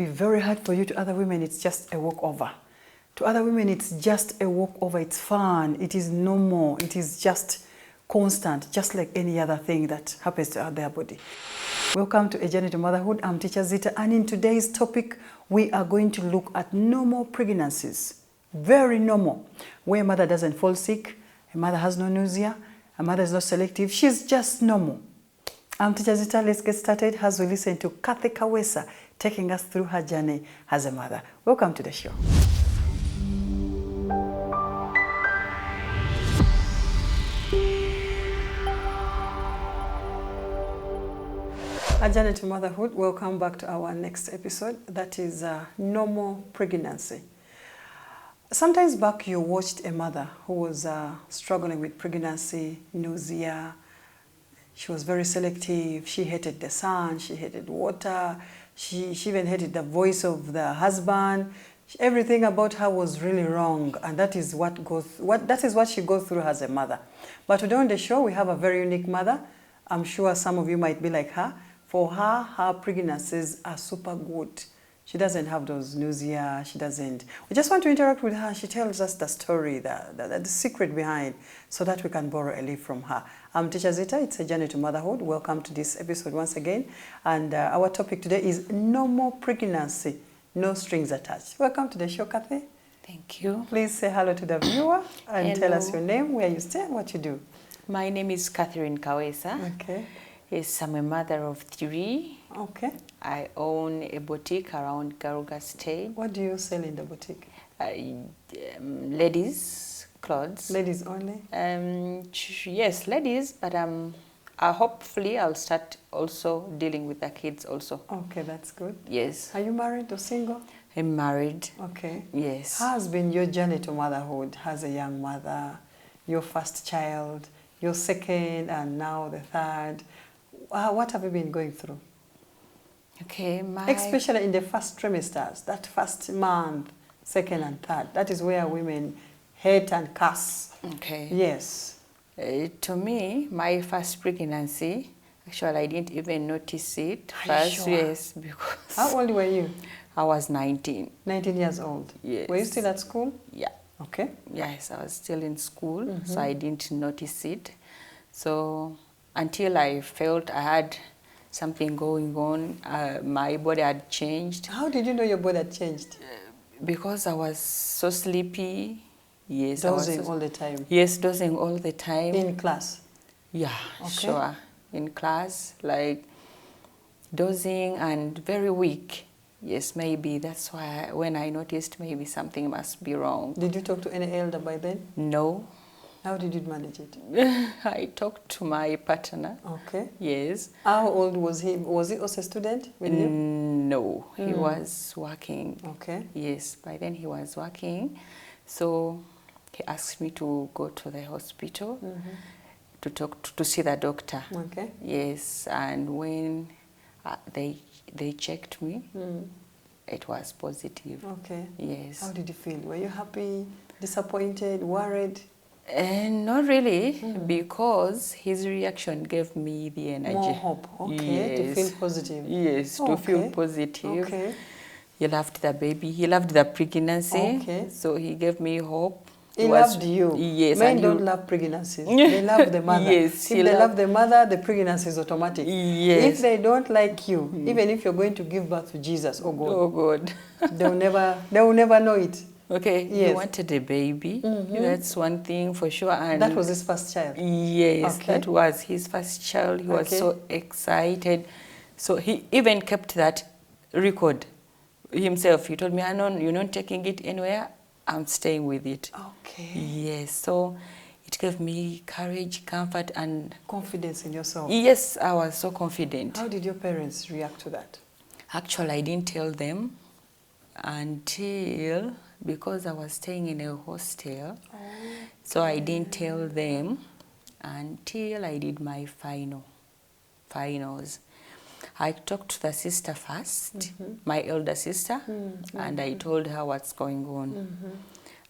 Be very hard for you. To other women, it's just a walkover. To other women, it's just a walkover. It's fun. It is normal. It is just constant, just like any other thing that happens to their body. Welcome to A Journey to Motherhood. I'm Teacher Zita, and in today's topic, we are going to look at normal pregnancies. Very normal, where a mother doesn't fall sick, a mother has no nausea, a mother is not selective. She's just normal. I'm Teacher Zita. Let's get started as we listen to Kathy Kawesa taking us through her journey as a mother. Welcome to the show. A Journey to Motherhood. Welcome back to our next episode. That is normal pregnancy. Sometimes back you watched a mother who was struggling with pregnancy, nausea. She was very selective. She hated the sun. She hated water. She even hated the voice of the husband. Everything about her was really wrong, and that is what she goes through as a mother. But today on the show, we have a very unique mother. I'm sure some of you might be like her. For her, her pregnancies are super good. She doesn't have those nausea. She doesn't. We just want to interact with her. She tells us the story, the secret behind, so that we can borrow a leaf from her. I'm Teacher Zita. It's A Journey to Motherhood. Welcome to this episode once again. And our topic today is normal pregnancy, no strings attached. Welcome to the show, Kathy. Thank you. Please say hello to the viewer and Hello. Tell us your name, where you stay, and what you do. My name is Catherine Kawesa. Okay. Yes, I'm a mother of 3. Okay. I own a boutique around Garuga State. What do you sell in the boutique? Ladies' clothes. Ladies only? Yes, ladies, but hopefully I'll start also dealing with the kids also. Okay, that's good. Yes. Are you married or single? I'm married. Okay. Yes. How has been your journey to motherhood as a young mother, your first child, your second, and now the third? What have you been going through? Okay, especially in the first trimesters, that first month, second and third. That is where women hate and curse. Okay. Yes. To me, my first pregnancy, actually I didn't even notice it Are first. you sure? Yes, because How old were you? I was 19. 19 years old. Yes. Were you still at school? Yeah. Okay. Yes, I was still in school, so I didn't notice it. So until I felt I had something going on, my body had changed. How did you know your body had changed? Because I was so sleepy. Yes, Dozing all the time? Yes, dozing all the time. In class? Yeah, Okay. sure. In class, like dozing and very weak. Yes, maybe that's why when I noticed maybe something must be wrong. Did you talk to any elder by then? No. How did you manage it? I talked to my partner. Okay. Yes. How old was he? Was he also a student with you? No, he was working. Okay. Yes, by then he was working. So he asked me to go to the hospital to see the doctor. Okay. Yes, and when they checked me, it was positive. Okay. Yes. How did you feel? Were you happy, disappointed, worried? Not really, because his reaction gave me the energy. More hope. Okay. Yes. To feel positive. Yes, to feel positive. Okay. He loved the baby. He loved the pregnancy. Okay. So he gave me hope. He loved you. Yes. Men and don't love pregnancies. They love the mother. Yes. If they love the mother, the pregnancy is automatic. Yes. If they don't like you, even if you're going to give birth to Jesus, oh God, Oh God. they will never know it. Okay. Yes. He wanted a baby. That's one thing for sure. And That was his first child. Yes. Okay. That was his first child. He was Okay. so excited. So he even kept that record himself. He told me, Anon, you're not taking it anywhere. I'm staying with it. Okay. Yes. So it gave me courage, comfort, and Confidence in yourself. yes, I was so confident. How did your parents react to that? Actually, I didn't tell them until, because I was staying in a hostel, so I didn't tell them until I did my finals. I talked to the sister first, my elder sister, and I told her what's going on.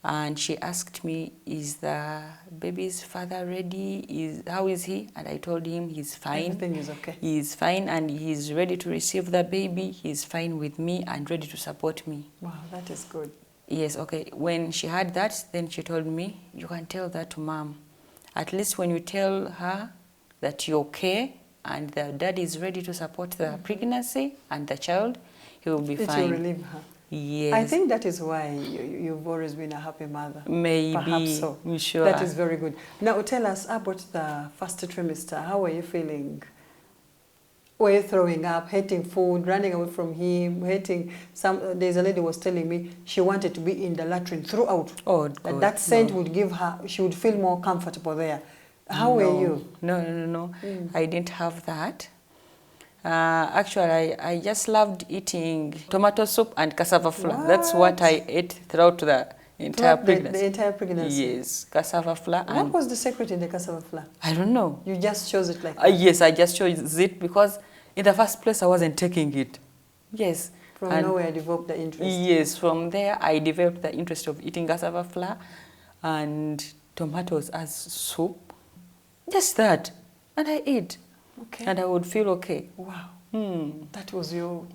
And she asked me, is the baby's father ready? How is he? And I told him he's fine. Everything is okay. He's fine and he's ready to receive the baby. He's fine with me and ready to support me. Wow, that is good. Yes, okay. When she had that, then she told me, you can tell that to mom. At least when you tell her that you're okay and the dad is ready to support the pregnancy and the child, he will be fine. It will relieve her. Yes. I think that is why you've always been a happy mother. Maybe. Perhaps so. Sure. That is very good. Now tell us about the first trimester. How were you feeling? Were you throwing up, hating food, running away from him, hating there's a lady was telling me she wanted to be in the latrine throughout. Oh, God, that scent would give her, she would feel more comfortable there. How were you? No. I didn't have that. Actually, I just loved eating tomato soup and cassava flour. What? That's what I ate throughout the entire pregnancy. The entire pregnancy? Yes, cassava flour. What was the secret in the cassava flour? I don't know. You just chose it like that? Yes, I just chose it because in the first place I wasn't taking it. Yes. From nowhere I developed the interest? Yes, from there I developed the interest of eating cassava flour and tomatoes as soup. Just that. And I ate. Okay. And I would feel okay. Wow. Hmm. That was your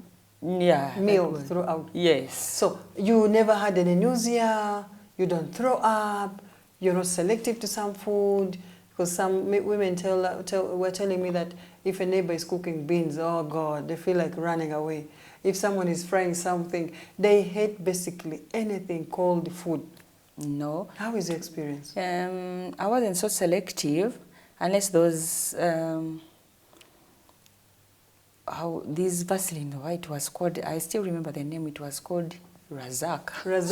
meal throughout? Yes. So you never had any nausea, you don't throw up, you're not selective to some food? Because some women were telling me that if a neighbor is cooking beans, oh God, they feel like running away. If someone is frying something, they hate basically anything called food. No. How is your experience? I wasn't so selective, unless those this Vaseline, what it was called, I still remember the name, it was called Razak.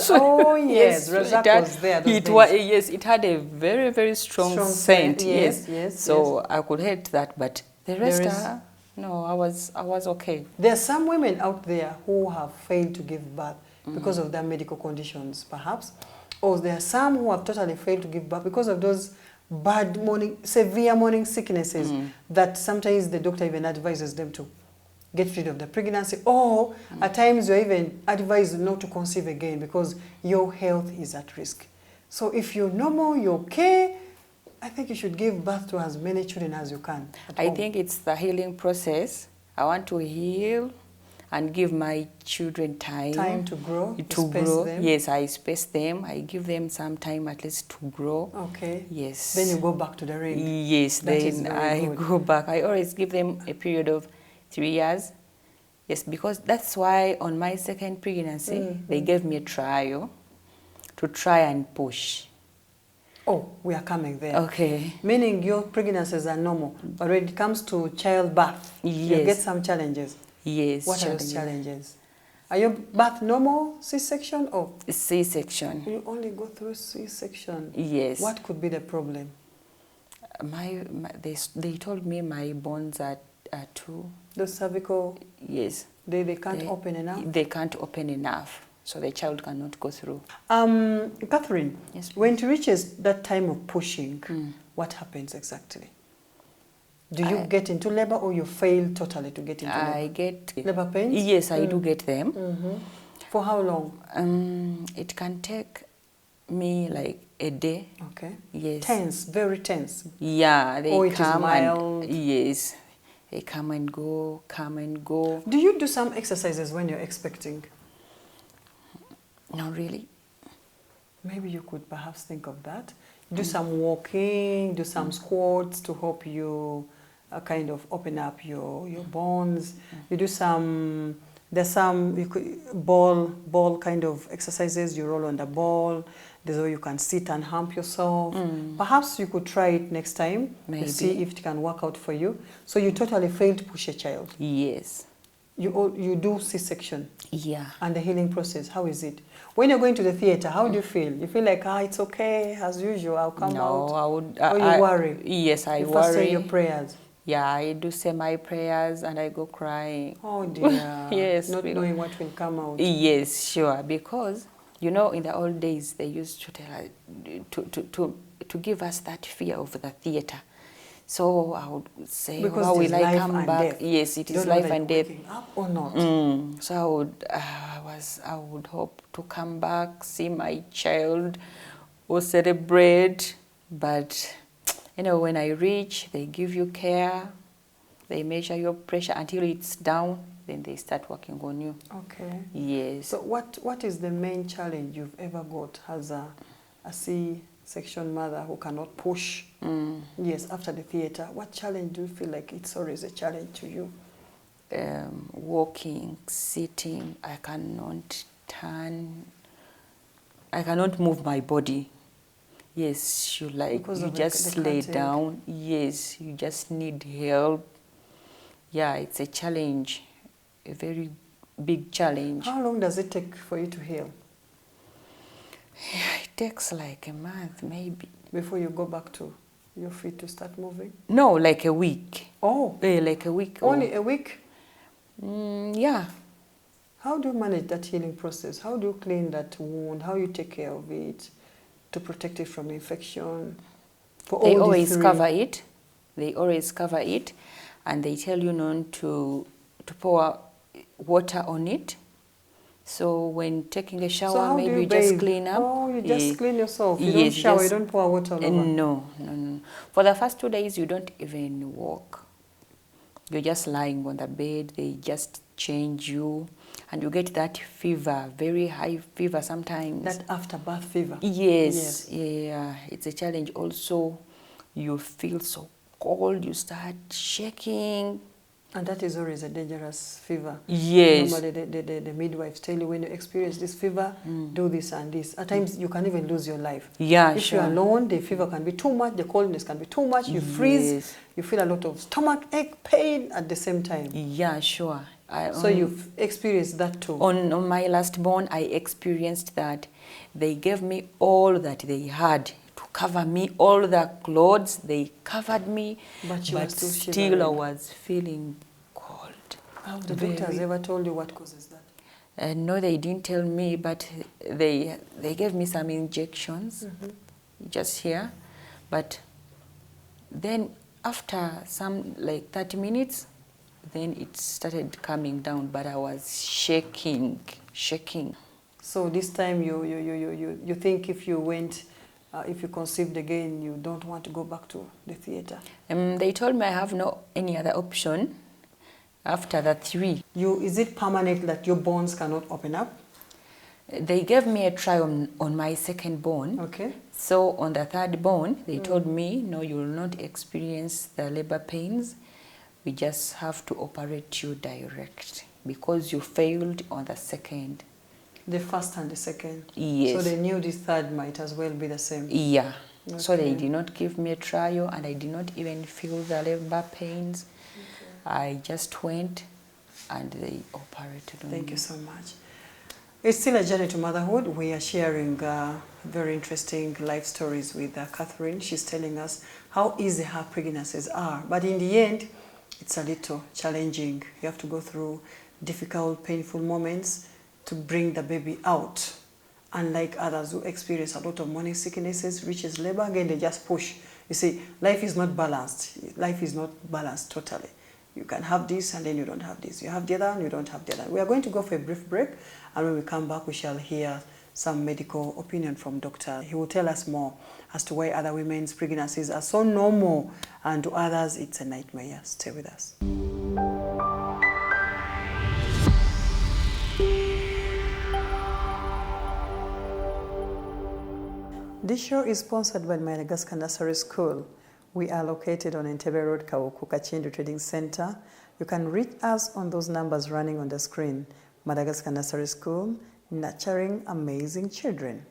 Oh yes, Razak was there those days. Yes, it had a very, very strong scent. Yes. So I could hate that, but the rest, no, I was okay. There are some women out there who have failed to give birth because of their medical conditions, perhaps. Or there are some who have totally failed to give birth because of those bad severe morning sicknesses that sometimes the doctor even advises them to get rid of the pregnancy, or at times you're even advised not to conceive again because your health is at risk. So if you're normal, you're okay, I think you should give birth to as many children as you can. I think it's the healing process. I want to heal and give my children time to grow, to grow. Them. Yes, I space them. I give them some time at least to grow. Okay. Yes. Then you go back to the ring. Yes, then I go back. I always give them a period of 3 years. Yes, because that's why on my second pregnancy, they gave me a trial to try and push. Oh, we are coming there. Okay. Meaning your pregnancies are normal, but when it comes to childbirth, you get some challenges. Yes. What are those challenges? Are your birth normal, C-section or? C-section. You only go through C-section? Yes. What could be the problem? They told me my bones are too... The cervical? Yes. They can't open enough? They can't open enough, so the child cannot go through. Catherine, yes, please. When it reaches that time of pushing, what happens exactly? Do you get into labor or you fail totally to get into labor? I get... Labor pains? Yes, I do get them. For how long? It can take me like a day. Okay. Yes. Tense, very tense. Yeah, they or it come is mild. yes. They come and go, come and go. Do you do some exercises when you're expecting? Not really. Maybe you could perhaps think of that. Do some walking, do some squats to help you kind of open up your bones. You do some, there's some ball kind of exercises. You roll on the ball. There's where you can sit and hump yourself. Perhaps you could try it next time to see if it can work out for you. So you totally failed to push a child. Yes. You do C-section. Yeah. And the healing process, how is it? When you're going to the theater, how do you feel? You feel like, it's okay, as usual, I'll come out? No, I would... or you worry? Yes, I worry. You first say your prayers? Yeah, I do say my prayers and I go crying. Oh dear. Yes. Not knowing what will come out. Yes, sure, because... You know, in the old days, they used to tell us, to give us that fear of the theater. So I would say, Because how it is will I life come and back? death. Yes, it You is don't know life whether and you're death. waking up or not. So I would hope to come back, see my child, or celebrate. But when I reach, they give you care, they measure your pressure until it's down, then they start working on you. Okay. Yes. So what is the main challenge you've ever got as a C-section mother who cannot push? Yes, after the theater, what challenge do you feel like it's always a challenge to you? Walking, sitting, I cannot turn, I cannot move my body. Yes, you just lay down. Yes, you just need help. Yeah, it's a challenge, a very big challenge. How long does it take for you to heal? Yeah, it takes like a month, maybe. Before you go back to your feet to start moving? No, like a week. Oh. Like a week. Only a week? Yeah. How do you manage that healing process? How do you clean that wound? How you take care of it to protect it from infection? They always cover it. They always cover it, and they tell you not to pour water on it. So when taking a shower, maybe you just clean up. Oh, you just clean yourself. You don't shower, you don't pour water all over. No. For the first 2 days, you don't even walk. You're just lying on the bed. They just change you, and you get that fever, very high fever sometimes. That after-birth fever? Yes. Yeah. It's a challenge. Also, you feel so cold. You start shaking. And that is always a dangerous fever. Yes. Normally, the midwives tell you, when you experience this fever, do this and this. At times, you can even lose your life. Yeah, if you're alone, the fever can be too much, the coldness can be too much, you freeze, you feel a lot of stomach ache, pain at the same time. Yeah, sure. So you've experienced that too? On my last born, I experienced that. They gave me all that they had to cover me, all the clothes, they covered me, but still I was feeling cold. Have the doctors ever told you what causes that? No, they didn't tell me, but they gave me some injections just here. But then after some like 30 minutes, then it started coming down, but I was shaking. So this time you think if you went, if you conceived again, you don't want to go back to the theater? They told me I have no any other option after the 3. Is it permanent that your bones cannot open up? They gave me a try on my second bone. Okay. So on the third bone, they told me, no, you will not experience the labor pains. We just have to operate you direct because you failed on the second. The first and the second? Yes. So they knew this third might as well be the same? Yeah. Okay. So they did not give me a trial, and I did not even feel the labor pains. Okay. I just went and they operated on me. Thank you so much. It's still a journey to motherhood. We are sharing very interesting life stories with Catherine. She's telling us how easy her pregnancies are. But in the end, it's a little challenging. You have to go through difficult, painful moments to bring the baby out. Unlike others who experience a lot of morning sicknesses, reaches labor, again they just push. You see, life is not balanced. Life is not balanced totally. You can have this and then you don't have this. You have the other and you don't have the other. We are going to go for a brief break, and when we come back we shall hear some medical opinion from doctor. He will tell us more as to why other women's pregnancies are so normal and to others it's a nightmare. Stay with us. This show is sponsored by Madagascar Nursery School. We are located on Entebbe Road, Kawuku Kachindu Trading Center. You can reach us on those numbers running on the screen. Madagascar Nursery School, nurturing amazing children.